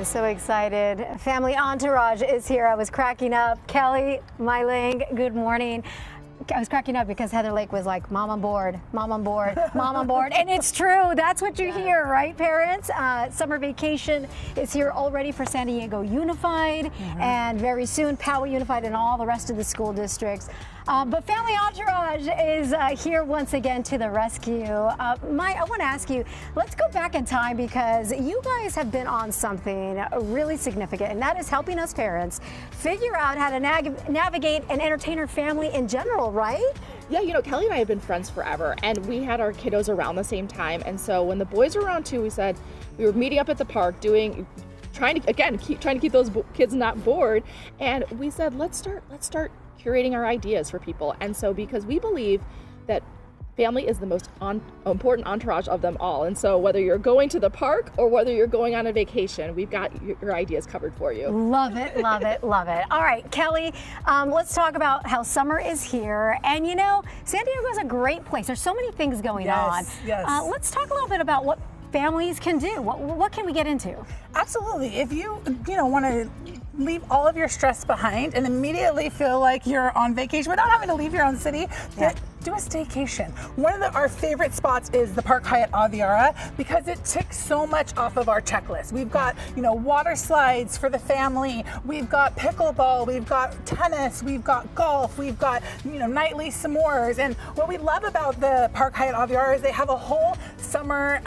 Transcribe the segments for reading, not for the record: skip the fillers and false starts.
So excited. Family Entourage is here. I was cracking up. Kelly, Myling, good morning. I was cracking up because Heather Lake was like, Mom on board, Mom on board, Mom on board. And it's true. That's what you hear, right, parents? Summer vacation is here already for San Diego Unified, and very soon Poway Unified and all the rest of the school districts. But Family Entourage is here once again to the rescue. I want to ask you, let's go back in time because you guys have been on something really significant, and that is helping us parents figure out how to navigate and entertain our family in general, right? Yeah, you know, Kelly and I have been friends forever, and we had our kiddos around the same time. And so when the boys were around too, we said we were meeting up at the park trying to keep those kids not bored. And we said, let's start curating our ideas for people. And so because we believe that family is the most important entourage of them all. And so whether you're going to the park or whether you're going on a vacation, we've got your ideas covered for you. Love it, love it, love it. All right, Kelly, let's talk about how summer is here. And you know, San Diego is a great place. There's so many things going on. Yes. Let's talk a little bit about what families can do. What can we get into? Absolutely. If you want to leave all of your stress behind and immediately feel like you're on vacation without having to leave your own city, do a staycation. One of our favorite spots is the Park Hyatt Aviara because it ticks so much off of our checklist. We've got, water slides for the family. We've got pickleball. We've got tennis. We've got golf. We've got, nightly s'mores. And what we love about the Park Hyatt Aviara is they have a whole summer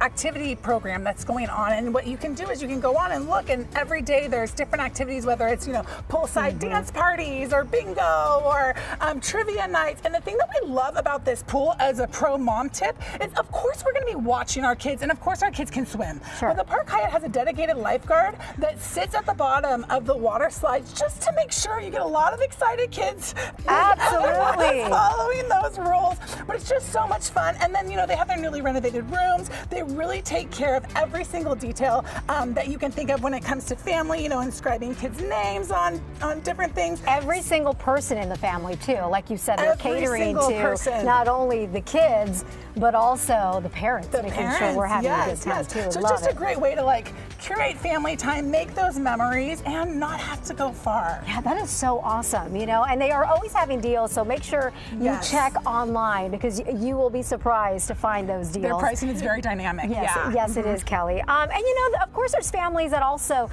activity program that's going on. And what you can do is you can go on and look, and every day there's different activities, whether it's, poolside dance parties or bingo or trivia nights. And the thing that we love about this pool as a pro mom tip is, of course, we're going to be watching our kids, and of course our kids can swim. Sure. But the Park Hyatt has a dedicated lifeguard that sits at the bottom of the water slides just to make sure you get a lot of excited kids. Absolutely. Following those rules. But it's just so much fun. And then, they have their newly renovated rooms. They really take care of every single detail that you can think of when it comes to family, inscribing kids' names on different things. Every single person in the family, too. Like you said, they're catering to not only the kids, but also the parents, making sure we're having a good time, too. So it's just a great way to, curate family time, make those memories, and not have to go far. Yeah, that is so awesome, and they are always having deals, so make sure you check online because you will be surprised to find those deals. Their pricing is very dynamic. Yes, it is, Kelly. And of course, there's families that also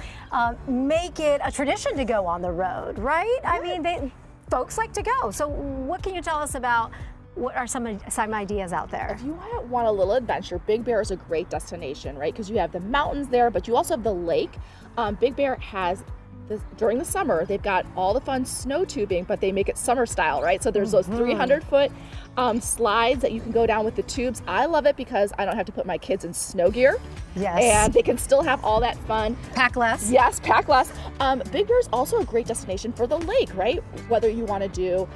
make it a tradition to go on the road, right? I mean, folks like to go. So what can you tell us about what are some ideas out there? If you want a little adventure, Big Bear is a great destination, right? Because you have the mountains there, but you also have the lake. Big Bear has during the summer, they've got all the fun snow tubing, but they make it summer style, right? So there's those 300-foot slides that you can go down with the tubes. I love it because I don't have to put my kids in snow gear. Yes. And they can still have all that fun. Pack less. Yes, pack less. Big Bear is also a great destination for the lake, right? Whether you want to do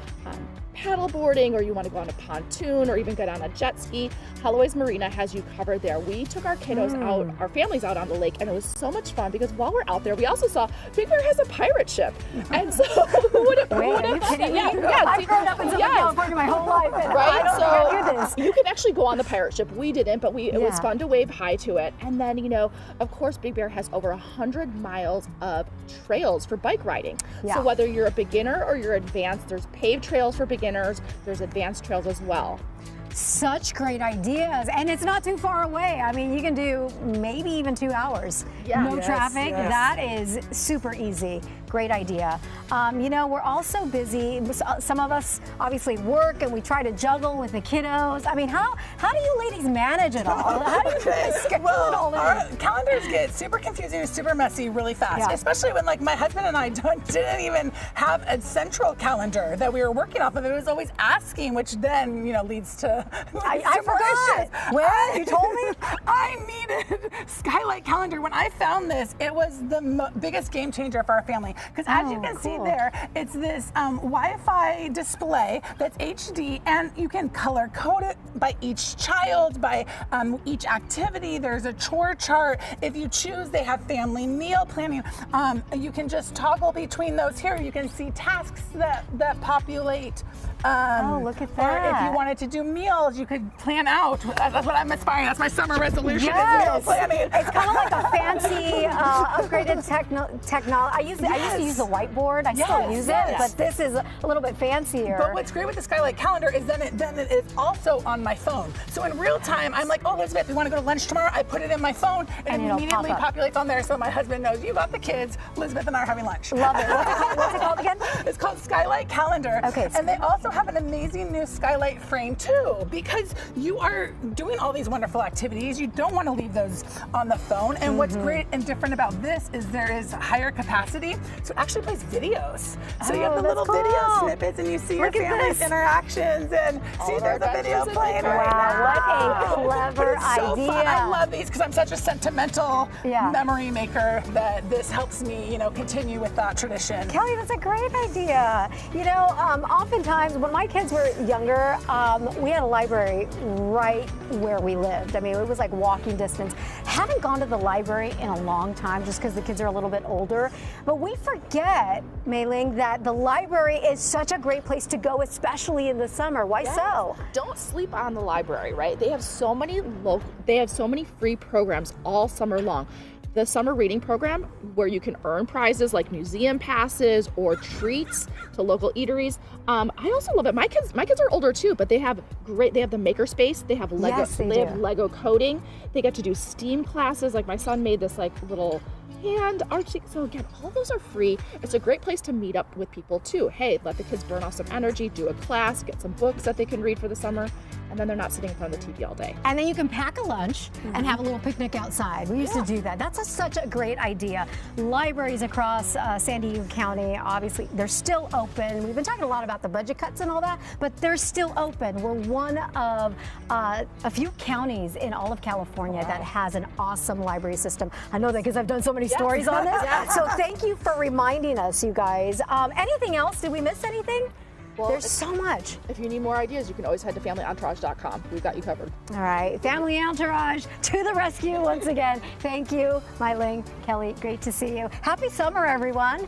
paddle boarding or you want to go on a pontoon or even go down a jet ski, Holloway's Marina has you covered there. We took our kiddos out, our families out on the lake, and it was so much fun because while we're out there, we also saw Big Bear has a pirate ship. And so who would have Wait, are you kidding me? Yeah, I've grown up in Southern California my whole life, and I don't think I do this. You can actually go on the pirate ship. We didn't, but it was fun to wave hi to it. And then, of course, Big Bear has over 100 miles of trails for bike riding. So whether you're a beginner or you're advanced, there's paved trails for beginners, there's advanced trails as well. Such great ideas, and it's not too far away. I mean, you can do maybe even 2 hours. No traffic. That is super easy. Great idea. We're also busy. Some of us obviously work and we try to juggle with the kiddos. I mean, how do you ladies manage it all? How do you schedule it all in? Our calendars get super confusing and super messy really fast, especially when my husband and I didn't even have a central calendar that we were working off of. It was always asking, which then, leads to I forgot. Well, you told me? I needed Skylight Calendar. When I found this, it was the biggest game changer for our family. because as you can see there, it's this Wi-Fi display that's HD, and you can color code it by each child, by each activity. There's a chore chart. If you choose, they have family meal planning. You can just toggle between those here. You can see tasks that populate. Oh, look at that. Or if you wanted to do meals, you could plan out. That's what I'm aspiring. That's my summer resolution. Yes. Is meal planning. It's kind of like a fancy upgraded technology. I used to use the whiteboard. I still use it, but this is a little bit fancier. But what's great with the Skylight calendar is then it is also on my phone. So in real time, I'm like, oh, Elizabeth, we want to go to lunch tomorrow. I put it in my phone, and it immediately populates on there. So my husband knows you got the kids. Elizabeth and I are having lunch. Love it. What's it called again? It's called Skylight Calendar. Okay. And they also have an amazing new Skylight frame too, because you are doing all these wonderful activities. You don't want to leave those on the phone. And what's great and different about this is there is higher capacity, so it actually plays videos. So you have the little video snippets, and you see your family's interactions, and see there's a video playing right now. What a clever idea. Fun. I love these because I'm such a sentimental memory maker that this helps me, continue with that tradition. Kelly, that's a great idea. Oftentimes when my kids were younger, we had a library right where we lived. I mean, it was like walking distance. Haven't gone to the library in a long time just because the kids are a little bit older. But we forget, Mei-Ling, that the library is such a great place to go, especially in the summer. Why so? Don't sleep on the library, right? They have so many free programs all summer long. The summer reading program, where you can earn prizes like museum passes or treats to local eateries. I also love it. My kids are older too, but they have the maker space. They have Lego. Yes, they have Lego coding. They get to do STEAM classes. Like my son made this little hand arching. So again, all those are free. It's a great place to meet up with people too. Hey, let the kids burn off some energy, do a class, get some books that they can read for the summer, and then they're not sitting in front of the TV all day. And then you can pack a lunch and have a little picnic outside. We used to do that. That's such a great idea. Libraries across San Diego County, obviously, they're still open. We've been talking a lot about the budget cuts and all that, but they're still open. We're one of a few counties in all of California that has an awesome library system. I know that because I've done so many stories on this. So thank you for reminding us, you guys. Anything else? Did we miss anything? Well, there's so much. If you need more ideas, you can always head to familyentourage.com. We've got you covered. All right, Family Entourage to the rescue once again. Thank you, Mei-Ling, Kelly, great to see you. Happy summer, everyone.